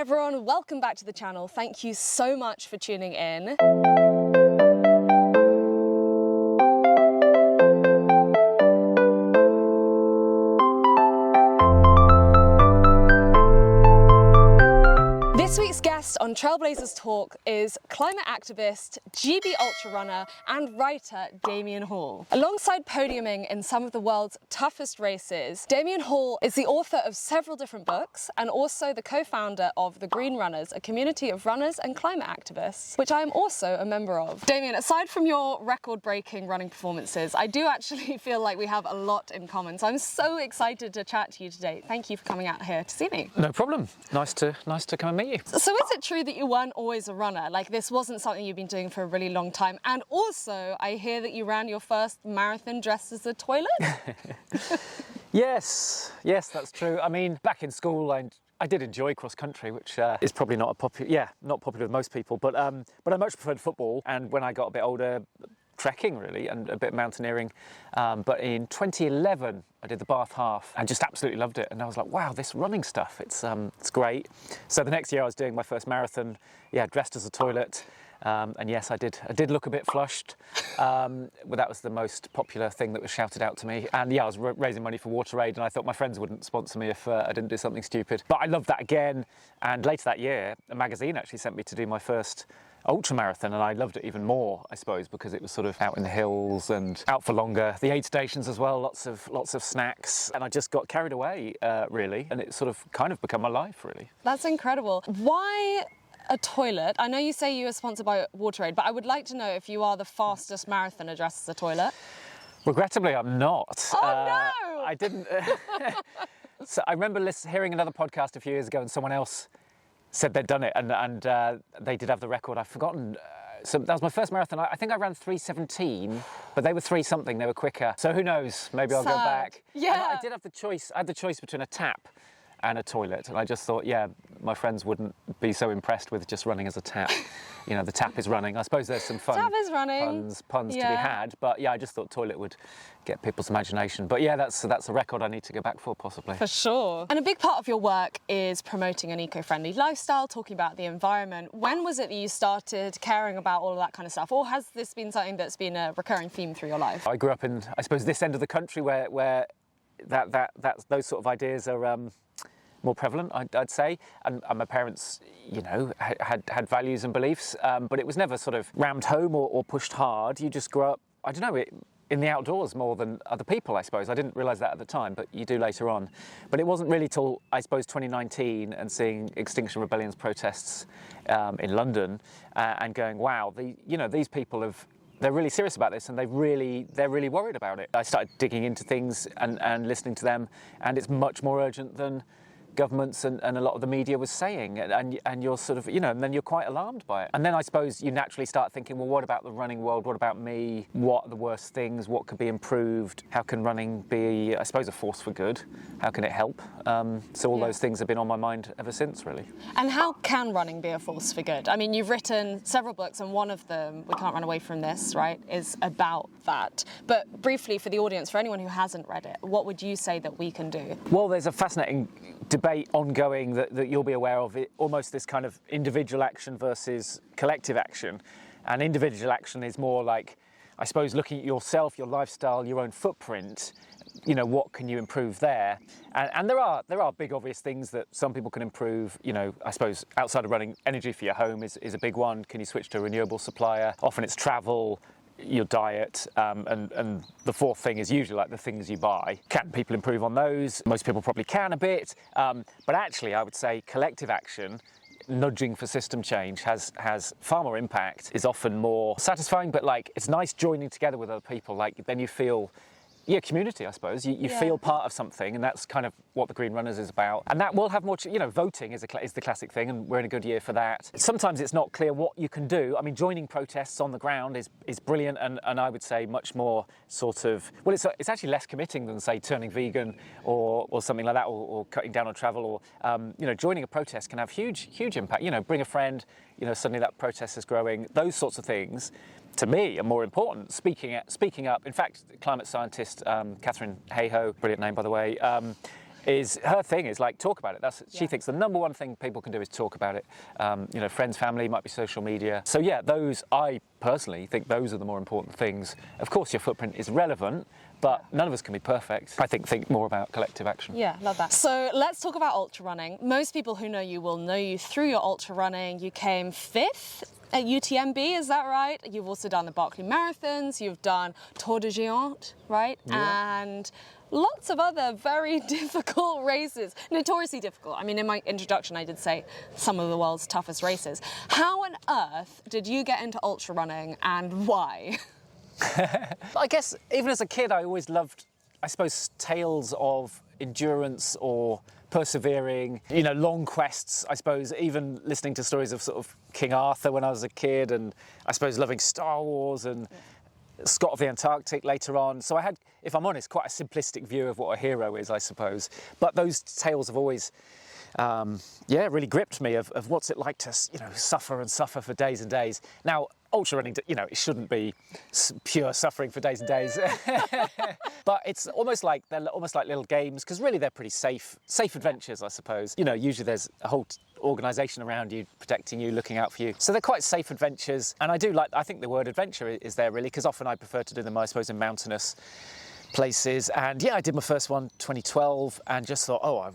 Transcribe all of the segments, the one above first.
everyone, welcome back to the channel. Thank you so much for tuning in. This week's guest on Trailblazers Talk is climate activist, GB ultra runner and writer Damian Hall. Alongside podiuming in some of the world's toughest races, Damian Hall is the author of several different books and also the co-founder of The Green Runners, a community of runners and climate activists, which I am also a member of. Damian, aside from your record-breaking running performances, I do actually feel like we have a lot in common, so I'm so excited to chat to you today. Thank you for coming out here to see me. No problem. Nice to come and meet you. So is it true that you weren't always a runner? Like, this wasn't something you've been doing for a really long time? And also, I hear that you ran your first marathon dressed as a toilet? Yes, that's true. I mean, back in school, I did enjoy cross country, which is probably not not popular with most people, but I much preferred football. And when I got a bit older, trekking really, and a bit of mountaineering. But in 2011, I did the Bath Half and just absolutely loved it. And I was like, wow, this running stuff, it's great. So the next year I was doing my first marathon, dressed as a toilet. And yes, I did look a bit flushed. Well, that was the most popular thing that was shouted out to me. And yeah, I was raising money for WaterAid, and I thought my friends wouldn't sponsor me if I didn't do something stupid. But I loved that again. And later that year, a magazine actually sent me to do my first ultramarathon, and I loved it even more, I suppose, because it was sort of out in the hills and out for longer. The aid stations as well, lots of snacks, and I just got carried away, really, and it sort of kind of become my life, really. That's incredible. Why a toilet? I know you say you were sponsored by WaterAid, but I would like to know if you are the fastest marathoner dressed as a toilet. Regrettably, I'm not. Oh no! I didn't. So I remember hearing another podcast a few years ago, and someone else said they'd done it, and they did have the record. I've forgotten. So that was my first marathon. I think I ran 3:17, but they were 3 something. They were quicker. So who knows? Maybe I'll go back. Yeah. And I did have the choice. I had the choice between a tap and a toilet, and I just thought, yeah, my friends wouldn't be so impressed with just running as a tap. You know, the tap is running. I suppose there's some fun Tap is running. puns to be had, but yeah, I just thought toilet would get people's imagination. But yeah, that's a record I need to go back for, possibly. For sure. And a big part of your work is promoting an eco-friendly lifestyle, talking about the environment. When was it that you started caring about all of that kind of stuff? Or has this been something that's been a recurring theme through your life? I grew up in, I suppose, this end of the country where those sort of ideas are more prevalent, I'd say, and my parents, you know, had values and beliefs, but it was never sort of rammed home or pushed hard. You just grew up, I don't know, in the outdoors more than other people, I suppose. I didn't realise that at the time, but you do later on. But it wasn't really till, I suppose, 2019 and seeing Extinction Rebellion's protests in London and going, wow, these people they're really serious about this, and they're really worried about it. I started digging into things and listening to them, and it's much more urgent than governments and a lot of the media was saying, and you're sort of, and then you're quite alarmed by it. And then I suppose you naturally start thinking, well, what about the running world? What about me? What are the worst things? What could be improved? How can running be, I suppose, a force for good? How can it help? So all those things have been on my mind ever since, really. And how can running be a force for good? I mean, you've written several books, and one of them, We Can't Run Away From This, right, is about that. But briefly, for the audience, for anyone who hasn't read it, what would you say that we can do? Well, there's a fascinating debate ongoing that you'll be aware of, almost this kind of individual action versus collective action. And individual action is more like, I suppose, looking at yourself, your lifestyle, your own footprint. What can you improve there? And there are big obvious things that some people can improve. I suppose outside of running, energy for your home is a big one. Can you switch to a renewable supplier? Often it's travel, your diet, and the fourth thing is usually like the things you buy. Can people improve on those? Most people probably can a bit, but actually I would say collective action, nudging for system change, has far more impact, is often more satisfying, but like it's nice joining together with other people. Like then you feel, community, I suppose. You feel part of something, and that's kind of what the Green Runners is about. And that will have more, voting is the classic thing, and we're in a good year for that. Sometimes it's not clear what you can do. I mean, joining protests on the ground is brilliant, and I would say much more sort of, well, it's actually less committing than, say, turning vegan or something like that, or cutting down on travel, or, joining a protest can have huge impact. Bring a friend, suddenly that protest is growing. Those sorts of things, to me, are more important. Speaking up. In fact, climate scientist Catherine Hayhoe, brilliant name by the way, is her thing is like talk about it. She thinks the number one thing people can do is talk about it. You know, friends, family, might be social media. So yeah, I personally think those are the more important things. Of course, your footprint is relevant, but none of us can be perfect. I think more about collective action. Yeah, love that. So let's talk about ultra running. Most people who know you will know you through your ultra running. You came 5th at UTMB, is that right? You've also done the Barkley Marathons, you've done Tour de Géant, right? Yeah. And lots of other very difficult races, notoriously difficult. I mean, in my introduction, I did say some of the world's toughest races. How on earth did you get into ultra running and why? I guess even as a kid, I always loved, I suppose, tales of endurance or persevering, you know, long quests, I suppose, even listening to stories of sort of King Arthur when I was a kid, and I suppose loving Star Wars and Scott of the Antarctic later on. So I had, if I'm honest, quite a simplistic view of what a hero is, I suppose. But those tales have always, really gripped me of what's it like to, you know, suffer and suffer for days and days. Now, ultra running, you know, it shouldn't be pure suffering for days and days. But it's almost like, they're almost like little games, because really they're pretty safe adventures, I suppose. You know, usually there's a whole organisation around you, protecting you, looking out for you. So they're quite safe adventures. And I think the word adventure is there really, because often I prefer to do them, I suppose, in mountainous places. And yeah, I did my first one 2012 and just thought, I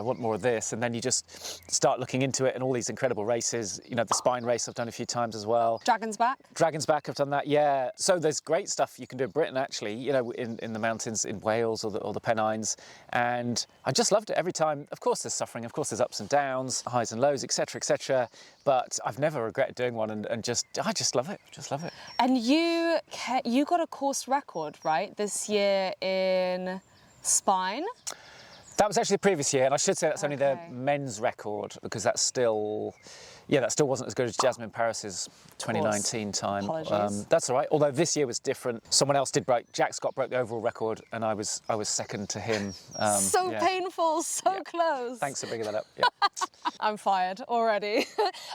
want more of this. And then you just start looking into it and all these incredible races. You know, the Spine race I've done a few times as well. Dragon's Back? Dragon's Back, I've done that, yeah. So there's great stuff you can do in Britain, actually, you know, in the mountains in Wales or the Pennines. And I just loved it every time. Of course there's suffering, of course there's ups and downs, highs and lows, etc. But I've never regretted doing one, and I just love it, And you got a course record, right, this year in Spine? That was actually the previous year, and I should say that's only the men's record, because that still wasn't as good as Jasmine Paris's 2019 time. Apologies. That's all right. Although this year was different. Someone else did break. Jack Scott broke the overall record, and I was second to him. Painful, so close. Thanks for bringing that up. Yeah. I'm fired already.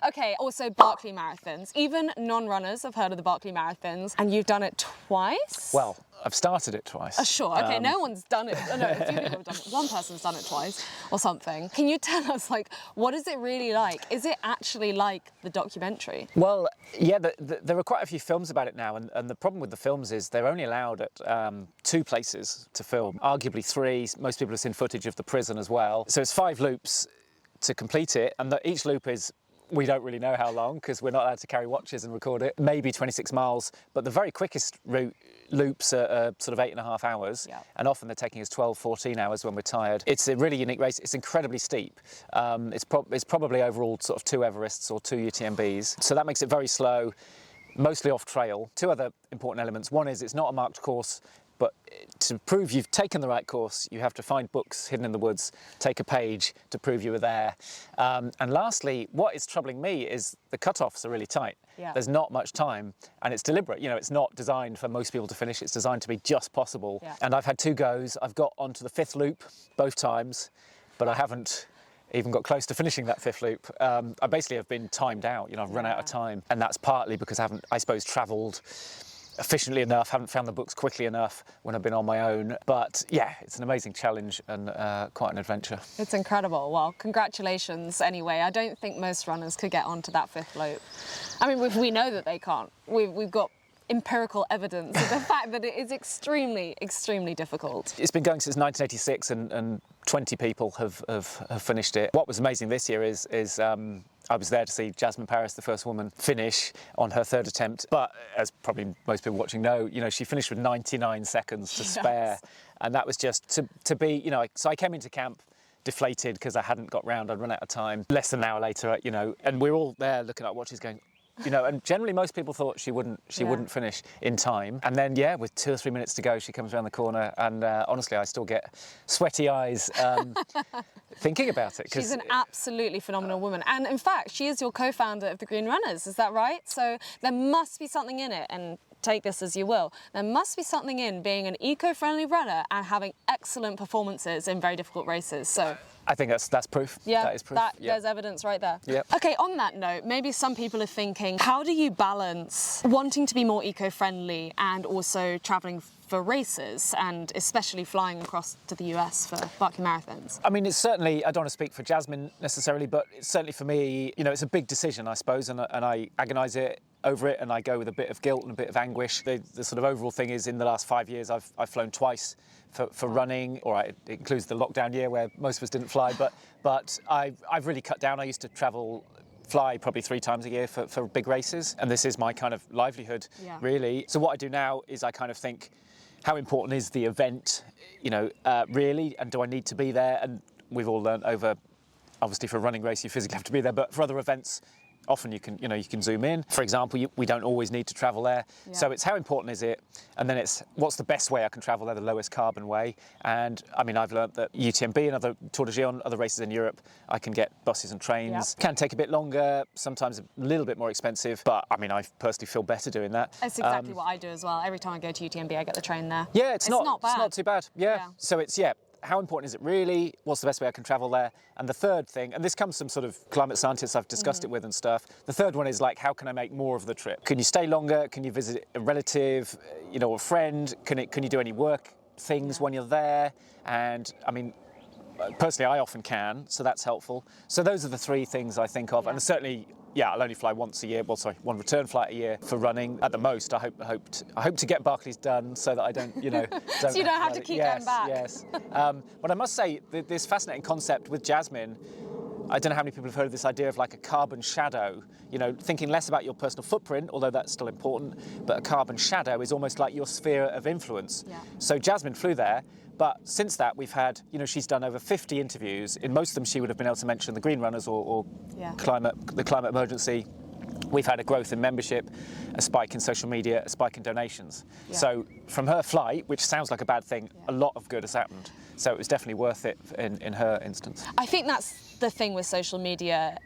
Okay. Also, Barkley Marathons. Even non-runners have heard of the Barkley Marathons, and you've done it twice. Well, I've started it twice. Sure, okay, no one's done it. No, a few people have done it. One person's done it twice or something. Can you tell us, like, what is it really like? Is it actually like the documentary? Well, yeah, there are quite a few films about it now, and the problem with the films is they're only allowed at 2 places to film, arguably 3. Most people have seen footage of the prison as well. So it's 5 loops to complete it, and each loop is, we don't really know how long, because we're not allowed to carry watches and record it, maybe 26 miles, but the very quickest loops are sort of 8.5 hours, and often they're taking us 12, 14 hours when we're tired. It's a really unique race. It's incredibly steep. It's probably overall sort of 2 Everests or 2 UTMBs, so that makes it very slow, mostly off trail. 2 other important elements. One is it's not a marked course, but to prove you've taken the right course, you have to find books hidden in the woods, take a page to prove you were there. And lastly, what is troubling me is the cut-offs are really tight. Yeah. There's not much time, and it's deliberate. You know, it's not designed for most people to finish. It's designed to be just possible. Yeah. And I've had 2 goes. I've got onto the 5th loop both times, but I haven't even got close to finishing that 5th loop. I basically have been timed out. You know, I've run out of time, and that's partly because I haven't, I suppose, travelled efficiently enough, haven't found the books quickly enough when I've been on my own. But yeah, it's an amazing challenge and quite an adventure. It's incredible. Well, congratulations anyway. I don't think most runners could get onto that 5th loop. I mean, we know that they can't. We've got empirical evidence of the fact that it is extremely, extremely difficult. It's been going since 1986 and 20 people have finished it. What was amazing this year is I was there to see Jasmine Paris, the first woman, finish on her 3rd attempt. But as probably most people watching know, you know, she finished with 99 seconds to spare. And that was just to be, you know, so I came into camp deflated because I hadn't got round, I'd run out of time. Less than an hour later, you know, and we're all there looking at watches going, you know, and generally most people thought she wouldn't finish in time. And then, yeah, with 2 or 3 minutes to go, she comes around the corner, and honestly, I still get sweaty eyes thinking about it. She's an absolutely phenomenal woman. And in fact, she is your co-founder of the Green Runners, is that right? So there must be something in it, and take this as you will, there must be something in being an eco-friendly runner and having excellent performances in very difficult races. So I think that's proof. Yeah, that is proof. There's evidence right there. Yep. Okay, on that note, maybe some people are thinking, how do you balance wanting to be more eco-friendly and also travelling for races, and especially flying across to the US for Barkley Marathons? I mean, it's certainly, I don't want to speak for Jasmine necessarily, but it's certainly for me, you know, it's a big decision, I suppose, and I agonise over it, and I go with a bit of guilt and a bit of anguish. The sort of overall thing is, in the last 5 years, I've flown twice for running. All right, it includes the lockdown year where most of us didn't fly, but I've really cut down. I used to fly probably 3 times a year for big races, and this is my kind of livelihood, really. So what I do now is I kind of think, how important is the event, you know, really, and do I need to be there? And we've all learned over, obviously for a running race you physically have to be there, but for other events, often you can zoom in. For example, we don't always need to travel there. Yeah. So it's how important is it, and then it's what's the best way I can travel there, the lowest carbon way. And I mean, I've learned that UTMB and other Tour de Géant, other races in Europe, I can get buses and trains. Can take a bit longer, sometimes a little bit more expensive, but I mean, I personally feel better doing that. That's exactly what I do as well. Every time I go to UTMB, I get the train there. Yeah, it's not bad. It's not too bad. Yeah. So it's, how important is it really? What's the best way I can travel there? And the third thing, and this comes from sort of climate scientists I've discussed it with and stuff, the third one is like, how can I make more of the trip? Can you stay longer? Can you visit a relative, you know, a friend? Can you do any work things when you're there? And I mean, personally, I often can, so that's helpful. So those are the 3 things I think of, and certainly, I'll only fly once a year. Well, sorry, 1 return flight a year for running at the most. I hope to get Barkley's done so that I don't, you know, so you don't have to keep going back. Yes. But I must say, this fascinating concept with Jasmine. I don't know how many people have heard of this idea of like a carbon shadow, you know, thinking less about your personal footprint, although that's still important, but a carbon shadow is almost like your sphere of influence. Yeah. So Jasmine flew there, but since that we've had, you know, she's done over 50 interviews. In most of them she would have been able to mention the Green Runners or the climate emergency. We've had a growth in membership, a spike in social media, a spike in donations. Yeah. So from her flight, which sounds like a bad thing, a lot of good has happened. So it was definitely worth it in her instance. I think that's the thing with social media.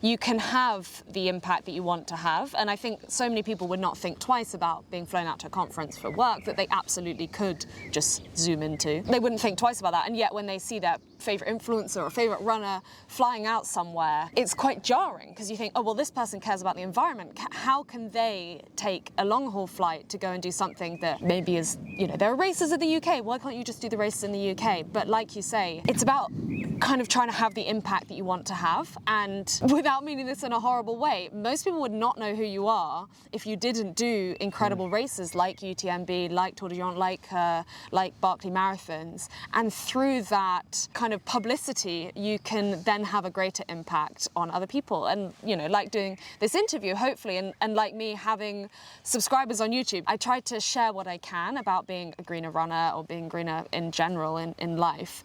You can have the impact that you want to have, and I think so many people would not think twice about being flown out to a conference for work that they absolutely could just zoom into. They wouldn't think twice about that, and yet when they see their favourite influencer or favourite runner flying out somewhere, it's quite jarring, because you think, oh, well, this person cares about the environment. How can they take a long-haul flight to go and do something that maybe is, you know, there are races in the UK, why can't you just do the races in the UK? But like you say, it's about kind of trying to have the impact that you want to have, and without meaning this in a horrible way, most people would not know who you are if you didn't do incredible races like UTMB, like Tour de Géant, like Barkley Marathons, and through that kind of publicity you can then have a greater impact on other people. And you know, like doing this interview, hopefully, and like me having subscribers on YouTube, I try to share what I can about being a greener runner or being greener in general in life,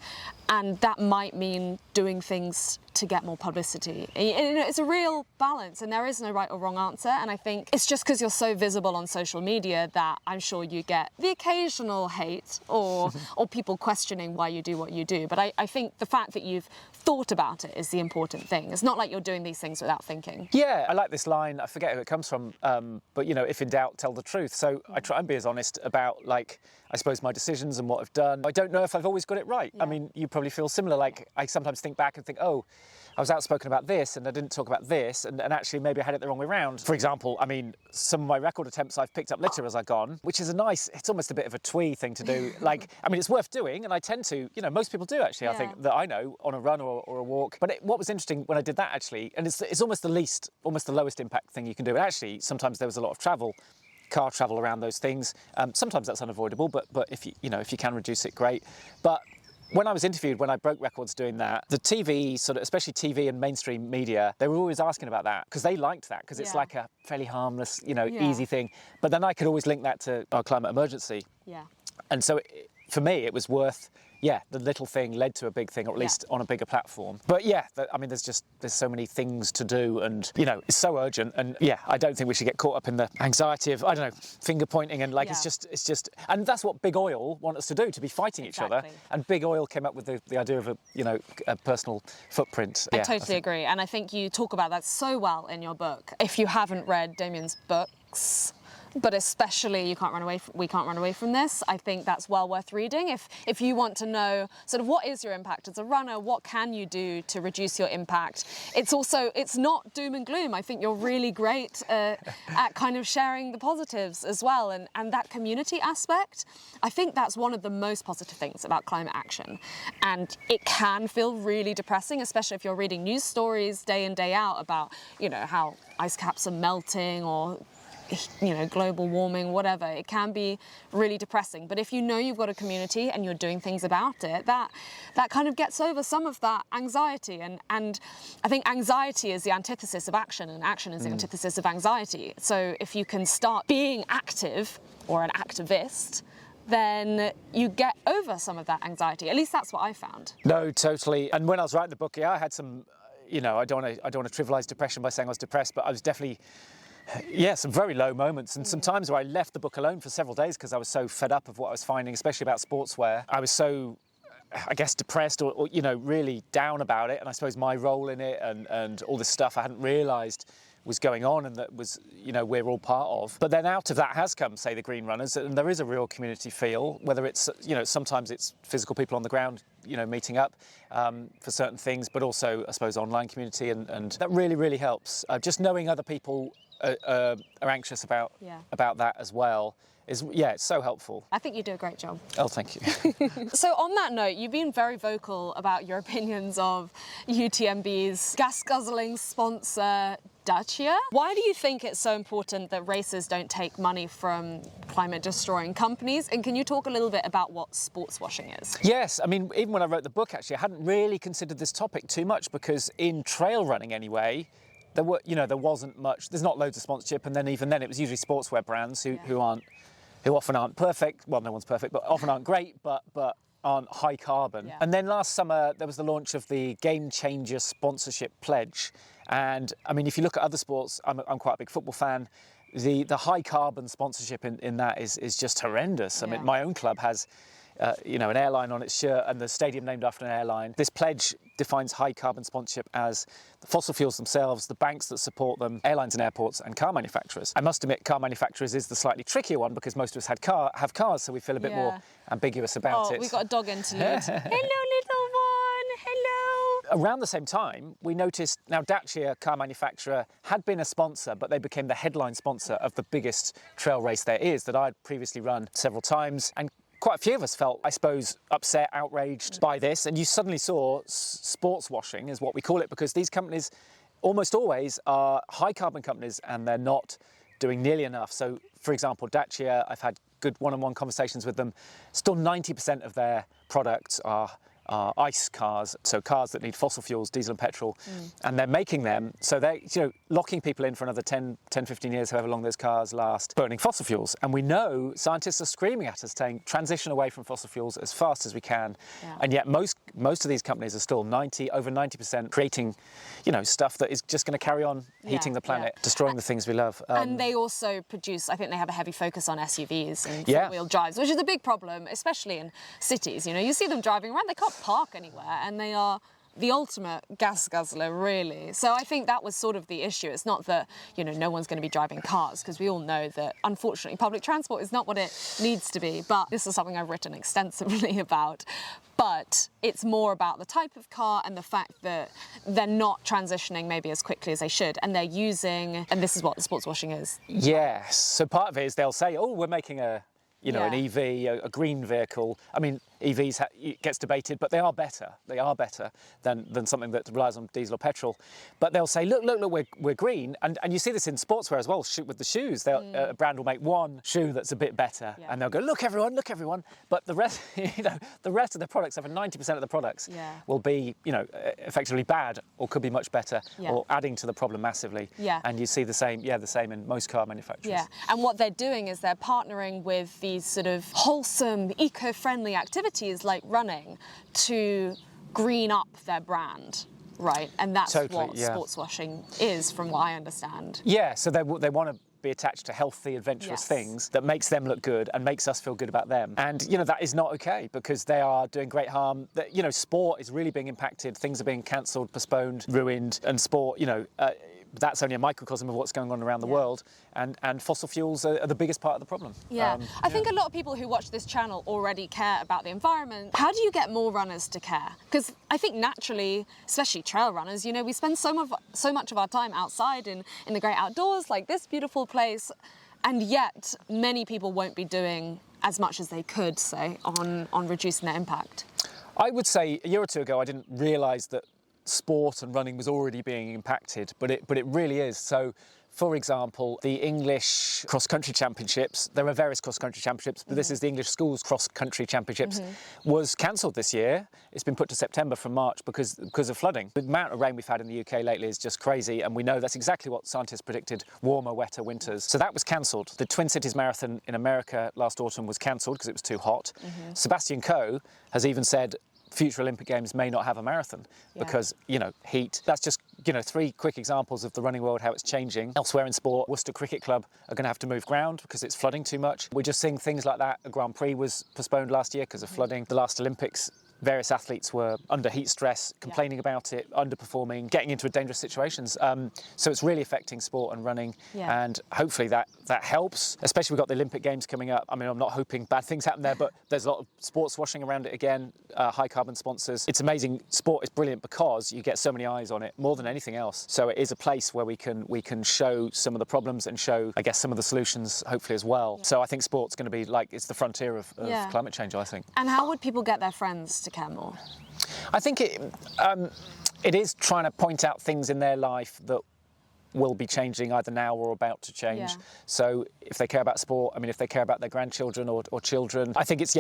and that might mean doing things to get more publicity. It's a real balance, and there is no right or wrong answer, and I think it's just because you're so visible on social media that I'm sure you get the occasional hate or people questioning why you do what you do. But I think the fact that you've thought about it is the important thing. It's not like you're doing these things without thinking. Yeah, I like this line, I forget who it comes from, but you know, if in doubt, tell the truth. So I try and be as honest about, like, I suppose my decisions and what I've done. I don't know if I've always got it right. Yeah. I mean, you probably feel similar. Like, I sometimes think back and think, oh, I was outspoken about this and I didn't talk about this, and actually maybe I had it the wrong way around. For example, I mean, some of my record attempts I've picked up litter as I've gone, which is it's almost a bit of a twee thing to do. Like, I mean, it's worth doing, and I tend to, you know, most people do actually, I think, that I know, on a run or a walk. But what was interesting when I did that actually, and it's almost the lowest impact thing you can do. And actually, sometimes there was a lot of travel, car travel around those things. Sometimes that's unavoidable, but if you can reduce it, great. But when I was interviewed, when I broke records doing that, the TV, sort of, especially TV and mainstream media, they were always asking about that because they liked that, because it's like a fairly harmless, you know, easy thing. But then I could always link that to our climate emergency. Yeah. And so for me, it was worth, the little thing led to a big thing, or at least on a bigger platform. But I mean, there's so many things to do, and, you know, it's so urgent. And I don't think we should get caught up in the anxiety of, I don't know, finger pointing and it's just, and that's what big oil want us to do, to be fighting each other. And big oil came up with the idea of a personal footprint. I totally agree. And I think you talk about that so well in your book. If you haven't read Damian's books, but especially we can't run away from this. I think that's well worth reading. If you want to know sort of what is your impact as a runner, what can you do to reduce your impact? It's not doom and gloom. I think you're really great at kind of sharing the positives as well, and that community aspect. I think that's one of the most positive things about climate action, and it can feel really depressing, especially if you're reading news stories day in, day out about, you know, how ice caps are melting or, you know, global warming, whatever. It can be really depressing. But if you know you've got a community and you're doing things about it, that kind of gets over some of that anxiety. And I think anxiety is the antithesis of action, and action is the antithesis of anxiety. So if you can start being active or an activist, then you get over some of that anxiety. At least that's what I found. No, totally. And when I was writing the book, yeah, I had some, you know, I don't want to trivialise depression by saying I was depressed, but I was definitely, yeah, some very low moments, and some times where I left the book alone for several days because I was so fed up of what I was finding, especially about sportswear. I was so, I guess, depressed or you know, really down about it, and I suppose my role in it and all this stuff I hadn't realised was going on, and that was, you know, we're all part of. But then out of that has come, say, the Green Runners, and there is a real community feel, whether it's, you know, sometimes it's physical people on the ground, you know, meeting up for certain things, but also, I suppose, online community, and that really, really helps. Just knowing other people are anxious about that as well is, yeah, it's so helpful. I think you do a great job. Oh, thank you. So on that note, you've been very vocal about your opinions of UTMB's gas-guzzling sponsor, Dacia. Why do you think it's so important that racers don't take money from climate-destroying companies? And can you talk a little bit about what sports washing is? Yes, I mean, even when I wrote the book, actually, I hadn't really considered this topic too much, because in trail running anyway, there wasn't much. There's not loads of sponsorship, and then even then, it was usually sportswear brands who often aren't perfect. Well, no one's perfect, but often aren't great, but aren't high carbon. Yeah. And then last summer, there was the launch of the Game Changer sponsorship pledge. And I mean, if you look at other sports, I'm quite a big football fan. The high carbon sponsorship in that is just horrendous. I mean, my own club has, you know, an airline on its shirt and the stadium named after an airline. This pledge defines high carbon sponsorship as the fossil fuels themselves, the banks that support them, airlines and airports, and car manufacturers. I must admit, car manufacturers is the slightly trickier one, because most of us have cars, so we feel a bit more ambiguous about it. We've got a dog interlude. Hello, little one. Hello. Around the same time, we noticed, now Dacia, car manufacturer, had been a sponsor, but they became the headline sponsor of the biggest trail race there is, that I'd previously run several times. And quite a few of us felt, I suppose, upset, outraged by this. And you suddenly saw sports washing, is what we call it, because these companies almost always are high carbon companies, and they're not doing nearly enough. So, for example, Dacia, I've had good one-on-one conversations with them. Still 90% of their products are ICE cars, so cars that need fossil fuels, diesel and petrol, and they're making them, so they're, you know, locking people in for another 10, 15 years, however long those cars last, burning fossil fuels. And we know scientists are screaming at us saying, transition away from fossil fuels as fast as we can. And yet most of these companies are still over 90% creating, you know, stuff that is just going to carry on heating the planet, destroying the things we love. And they also produce, I think they have a heavy focus on SUVs and four-wheel drives, which is a big problem, especially in cities. You know, you see them driving around, they can't park anywhere, and they are the ultimate gas guzzler, really. So I think that was sort of the issue. It's not that, you know, no one's going to be driving cars, because we all know that, unfortunately, public transport is not what it needs to be. But this is something I've written extensively about. But it's more about the type of car and the fact that they're not transitioning maybe as quickly as they should, and they're using, and this is what the sports washing is. Yes. So part of it is they'll say, oh, we're making an EV, a green vehicle. I mean, EVs it gets debated, but they are better. They are better than something that relies on diesel or petrol. But they'll say, look, we're green, and you see this in sportswear as well. With the shoes, a brand will make one shoe that's a bit better, and they'll go, look everyone. But the rest, the rest of the products, over 90% of the products, will be, effectively bad, or could be much better, or adding to the problem massively. And you see the same in most car manufacturers. And what they're doing is they're partnering with these sort of wholesome, eco-friendly activities like running to green up their brand, right? And that's what sports washing is, from what I understand. Yeah, so they want to be attached to healthy, adventurous things that makes them look good and makes us feel good about them. And, that is not okay, because they are doing great harm. That, sport is really being impacted. Things are being cancelled, postponed, ruined, and sport, that's only a microcosm of what's going on around the world, and fossil fuels are the biggest part of the problem. Yeah, I think a lot of people who watch this channel already care about the environment. How do you get more runners to care? Because I think naturally, especially trail runners, you know, we spend so much of our time outside in the great outdoors, like this beautiful place, and yet many people won't be doing as much as they could, say, on reducing their impact. I would say a year or two ago, I didn't realise that sport and running was already being impacted, but it really is. So, for example, the English cross-country championships, there are various cross-country championships, but this is the English schools cross-country championships, was cancelled this year. It's been put to September from March because of flooding. The amount of rain we've had in the UK lately is just crazy, and we know that's exactly what scientists predicted, warmer, wetter winters. So that was cancelled. The Twin Cities Marathon in America last autumn was cancelled because it was too hot. Sebastian Coe has even said future Olympic Games may not have a marathon because, you know, heat. That's just, you know, 3 quick examples of the running world, how it's changing. Elsewhere in sport, Worcester Cricket Club are going to have to move ground because it's flooding too much. We're just seeing things like that. A Grand Prix was postponed last year because of flooding. The last Olympics, various athletes were under heat stress, complaining about it, underperforming, getting into dangerous situations. So it's really affecting sport and running, and hopefully that helps. Especially we've got the Olympic Games coming up. I mean, I'm not hoping bad things happen there, but there's a lot of sports washing around it again, high carbon sponsors. It's amazing. Sport is brilliant because you get so many eyes on it, more than anything else. So it is a place where we can show some of the problems and show, I guess, some of the solutions, hopefully as well. So I think sport's going to be like, it's the frontier of climate change, I think. And how would people get their friends to care more? I think it is trying to point out things in their life that will be changing either now or about to change. So if they care about sport, I mean, if they care about their grandchildren or children, I think it's,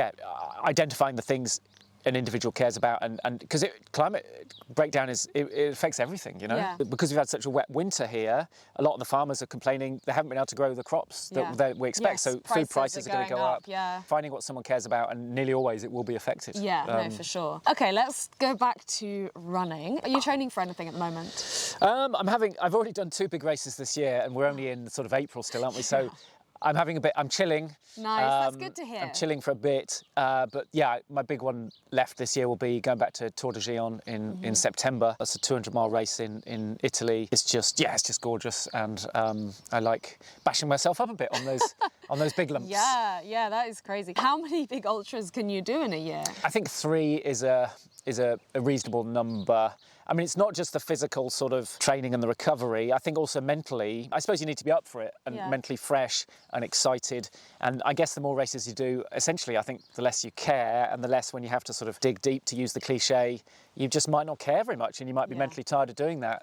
identifying the things an individual cares about, and because climate breakdown it affects everything, you know. Because we've had such a wet winter here, a lot of the farmers are complaining they haven't been able to grow the crops that we expect. So food prices are going to go up. Finding what someone cares about, and nearly always it will be affected. No, for sure. Okay, let's go back to running. Are you training for anything at the moment? I've already done 2 big races this year, and we're only in sort of April still, aren't we? So I'm chilling. Nice, that's good to hear. I'm chilling for a bit, but yeah, my big one left this year will be going back to Tour de Gien in September. That's a 200-mile race in Italy. It's just gorgeous, and I like bashing myself up a bit on those big lumps. Yeah, that is crazy. How many big ultras can you do in a year? I think 3 is a reasonable number. I mean, it's not just the physical sort of training and the recovery. I think also mentally, I suppose you need to be up for it and mentally fresh and excited. And I guess the more races you do, essentially, I think the less you care, and the less when you have to sort of dig deep, to use the cliche, you just might not care very much, and you might be mentally tired of doing that.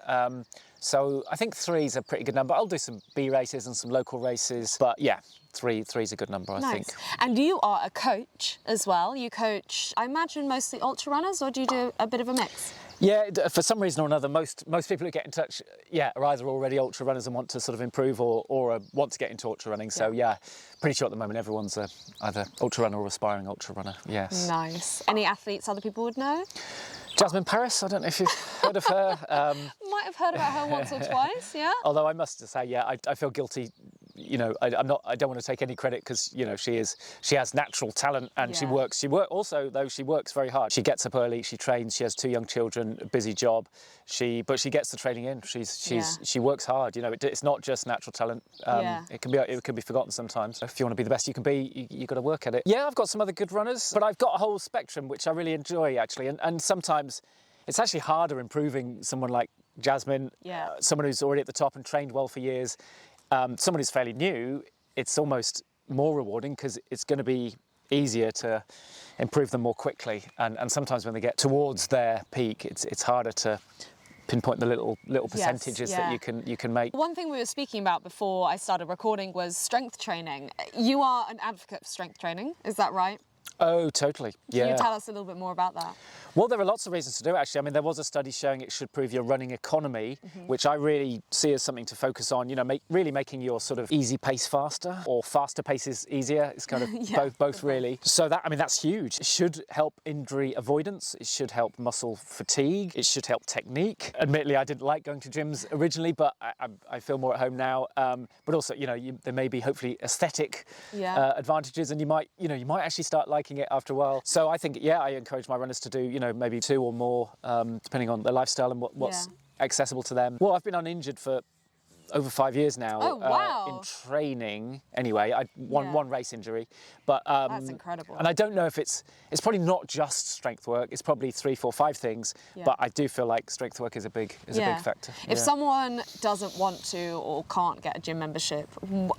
So I think 3 is a pretty good number. I'll do some B races and some local races, but yeah, 3 is a good number, I think. And you are a coach as well. You coach, I imagine, mostly ultra runners, or do you do a bit of a mix? Yeah, for some reason or another, most people who get in touch, are either already ultra runners and want to sort of improve, or want to get into ultra running. So pretty sure at the moment everyone's either ultra runner or aspiring ultra runner. Yes. Nice. Any athletes other people would know? Jasmine Paris, I don't know if you've heard of her. Might have heard about her once or twice, Although I must say, I feel guilty. You know, I don't want to take any credit, because, you know, she has natural talent, and she works very hard. She gets up early, she trains, she has 2 young children, a busy job. But she gets the training in. She works hard. You know, it's not just natural talent. It can be forgotten sometimes. If you want to be the best you can be, you got to work at it. Yeah, I've got some other good runners, but I've got a whole spectrum which I really enjoy, actually, and sometimes it's actually harder improving someone like Jasmine, someone who's already at the top and trained well for years. Someone who's fairly new, it's almost more rewarding because it's going to be easier to improve them more quickly. And sometimes when they get towards their peak, it's harder to pinpoint the little percentages that you can make. One thing we were speaking about before I started recording was strength training. You are an advocate for strength training, is that right? Oh, totally. Can you tell us a little bit more about that? Well, there are lots of reasons to do it, actually. I mean, there was a study showing it should improve your running economy, which I really see as something to focus on, you know, really making your sort of easy pace faster, or faster pace is easier. It's kind of both really. So that's huge. It should help injury avoidance. It should help muscle fatigue. It should help technique. Admittedly, I didn't like going to gyms originally, but I feel more at home now. But also, you know, there may be hopefully aesthetic advantages, and you might actually start liking it after a while. So I think, I encourage my runners to do, you know, maybe 2 or more, depending on their lifestyle and what's accessible to them. Well, I've been uninjured for over 5 years now. Oh, wow. In training, anyway. I won one race injury, but that's incredible. And I don't know if it's probably not just strength work. It's probably 3, 4, 5 things. But I do feel like strength work is a big factor. If someone doesn't want to or can't get a gym membership,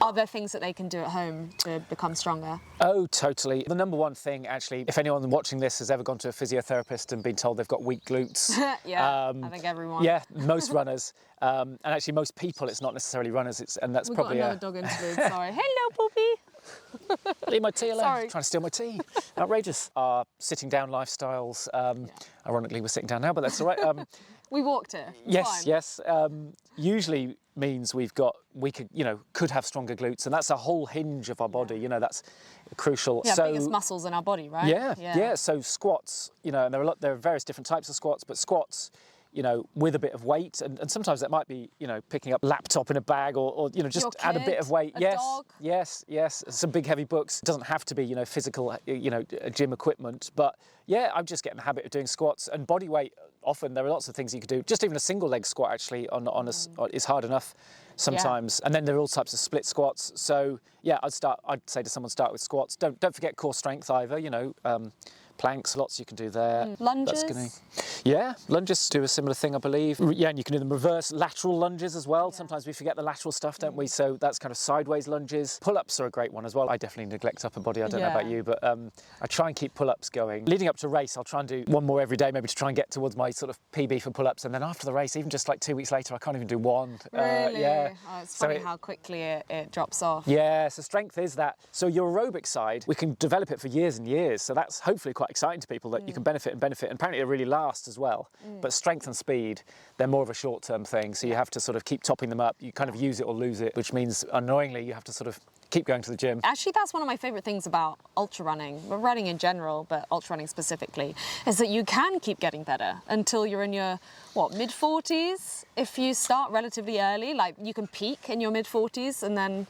are there things that they can do at home to become stronger? Oh, totally. The number one thing, actually, if anyone watching this has ever gone to a physiotherapist and been told they've got weak glutes. I think everyone. Yeah, most runners. And actually most people, it's not necessarily runners, and that's We've probably got another dog interlude, sorry. Hello, Poopy. Leave my tea alone. Sorry. Trying to steal my tea. Outrageous. Our sitting down lifestyles. Ironically, we're sitting down now, but that's all right. We walked here. Yes. Usually means we could have stronger glutes, and that's a whole hinge of our body. You know, that's crucial. Yeah, biggest muscles in our body, right? Yeah. So squats, and there are various different types of squats, but squats, with a bit of weight, and sometimes that might be, picking up laptop in a bag or just add a bit of weight. Dog. Yes. Some big heavy books. It doesn't have to be, physical, gym equipment, but yeah, I'm just getting the habit of doing squats and body weight. Often there are lots of things you could do. Just even a single leg squat actually is hard enough sometimes. And then there are all types of split squats. So yeah, I'd say to someone, start with squats. Don't forget core strength either, planks, lots you can do there. Lunges? Lunges do a similar thing, I believe. Yeah, and you can do them reverse lateral lunges as well. Yeah. Sometimes we forget the lateral stuff, don't we? So that's kind of sideways lunges. Pull-ups are a great one as well. I definitely neglect upper body. I don't know about you, but I try and keep pull-ups going. Leading up to race, I'll try and do one more every day, maybe to try and get towards my sort of PB for pull-ups. And then after the race, even just like 2 weeks later, I can't even do one. Really? Yeah. Oh, it's funny how quickly it drops off. Yeah, so strength is that. So your aerobic side, we can develop it for years and years. So that's hopefully quite exciting to people that you can benefit, and apparently it really lasts as well. But strength and speed, they're more of a short-term thing, so you have to sort of keep topping them up. You kind of use it or lose it, which means annoyingly you have to sort of keep going to the gym. Actually, that's one of my favourite things about ultra running, but running in general, but ultra running specifically, is that you can keep getting better until you're in your, mid-40s? If you start relatively early, like you can peak in your mid-40s and then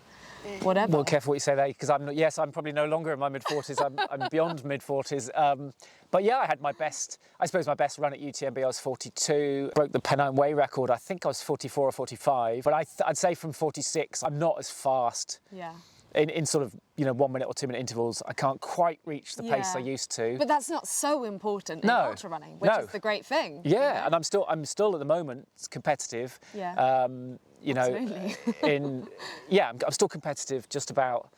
whatever. Well, careful what you say there, because I'm probably no longer in my mid-40s. I'm beyond mid-40s. But yeah, I had my best run at UTMB, I was 42. Broke the Pennine Way record, I think I was 44 or 45. But I'd say from 46, I'm not as fast. Yeah. In sort of, 1 minute or 2 minute intervals, I can't quite reach the pace I used to. But that's not so important in ultra running, which is the great thing. Yeah, and I'm still at the moment competitive. Yeah. Absolutely. I'm still competitive just about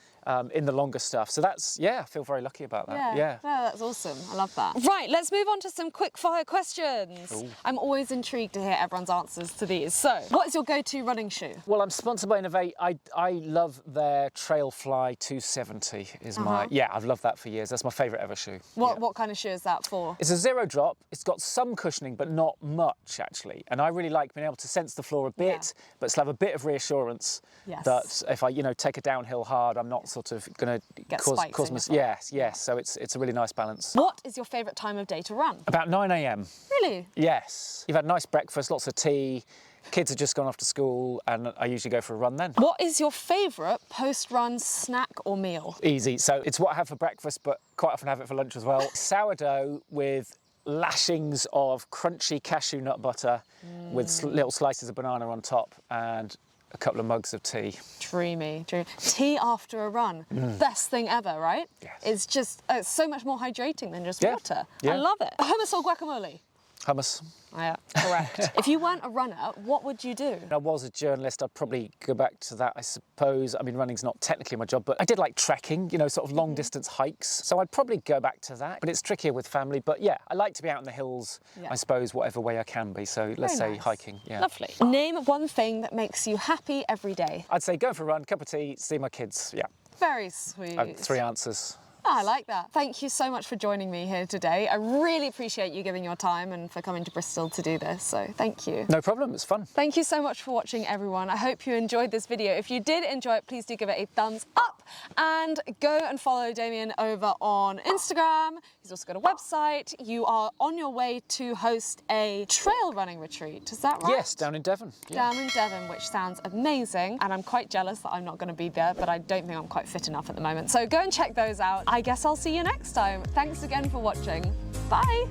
in the longer stuff. So I feel very lucky about that. Yeah. No, that's awesome. I love that. Right, let's move on to some quick fire questions. Ooh. I'm always intrigued to hear everyone's answers to these. So, what is your go-to running shoe? Well, I'm sponsored by Innovate. I love their Trailfly 270 is I've loved that for years. That's my favourite ever shoe. What kind of shoe is that for? It's a zero drop. It's got some cushioning, but not much actually. And I really like being able to sense the floor a bit, but still have a bit of reassurance that if I, take a downhill hard, I'm not sort of going to cause me. Yes. So it's a really nice balance. What is your favourite time of day to run? About 9 a.m. Really? Yes. You've had a nice breakfast, lots of tea. Kids have just gone off to school, and I usually go for a run then. What is your favourite post-run snack or meal? Easy. So it's what I have for breakfast, but quite often have it for lunch as well. Sourdough with lashings of crunchy cashew nut butter with little slices of banana on top, and a couple of mugs of tea. Dreamy. Tea after a run. Best thing ever, right? Yes. It's just, it's so much more hydrating than just water. Yeah. I love it. Hummus or guacamole? Hummus. Yeah, correct. If you weren't a runner, what would you do? I was a journalist. I'd probably go back to that, I suppose. I mean, running's not technically my job, but I did like trekking, sort of long distance hikes. So I'd probably go back to that, but it's trickier with family. But yeah, I like to be out in the hills, I suppose, whatever way I can be. So let's say hiking, Lovely. Name one thing that makes you happy every day. I'd say go for a run, cup of tea, see my kids, Very sweet. 3 answers. I like that. Thank you so much for joining me here today. I really appreciate you giving your time and for coming to Bristol to do this, so thank you. No problem, it's fun. Thank you so much for watching, everyone. I hope you enjoyed this video. If you did enjoy it, please do give it a thumbs up and go and follow Damian over on Instagram. He's also got a website. You are on your way to host a trail running retreat, is that right? Yes, down in Devon. Down in Devon, which sounds amazing, and I'm quite jealous that I'm not going to be there, but I don't think I'm quite fit enough at the moment. So go and check those out. I guess I'll see you next time. Thanks again for watching. Bye.